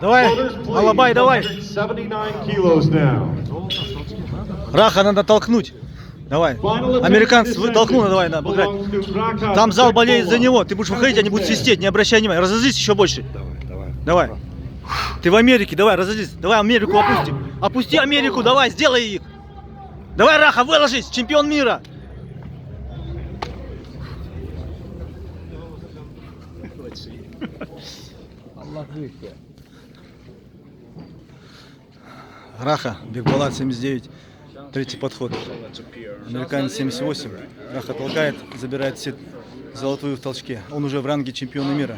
Давай, Алабай, давай. Раха надо толкнуть. Давай. Американец толкнул, давай, надо играть. Там зал болеет за него. Ты будешь выходить, они будут свистеть, не обращай внимания. Разозлись еще больше. Давай. Ты в Америке, давай, разозлись. Давай Америку опусти. Опусти Америку, давай, сделай их. Давай, Раха, выложись, чемпион мира. Раха, Бекбалат 79, третий подход. Американец 78. Раха толкает, забирает все золотую в толчке. Он уже в ранге чемпиона мира.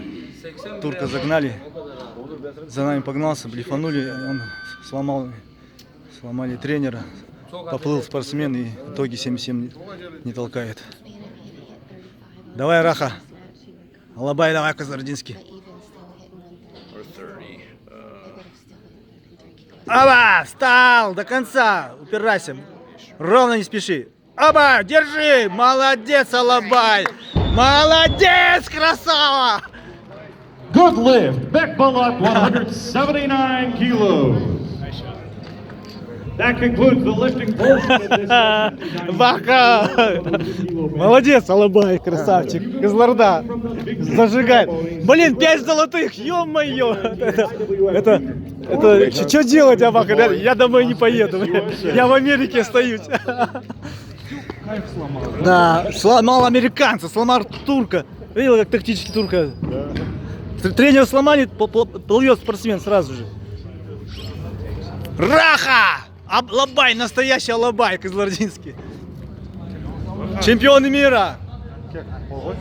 Турка загнали, за нами погнался, блефанули, он сломали тренера. Поплыл спортсмен и в итоге 77 не толкает. Давай, Раха. Алабай, давай, Казардинский. Оба! Встал! До конца! Упирайся! Ровно не спеши! Оба! Держи! Молодец, Алабай! Молодец, красава! Good lift, Bekbalot, 179 kilos. That concludes the lifting portion of this session. Баха! Молодец, Алабай, красавчик! Кызларда! Зажигает! Блин, 5 золотых! Ё-моё! Это что делать, Абаха? Я домой не поеду. Я в Америке остаюсь. Да, сломал американца, сломал турка. Видел, как тактически турка? Тренер сломали, плывет спортсмен сразу же. Раха! Алабай, настоящий Алабай, Кызлардинский. Чемпион мира.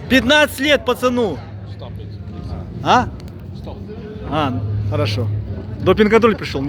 15 лет пацану. А? Хорошо. Допинг-контроль пришел.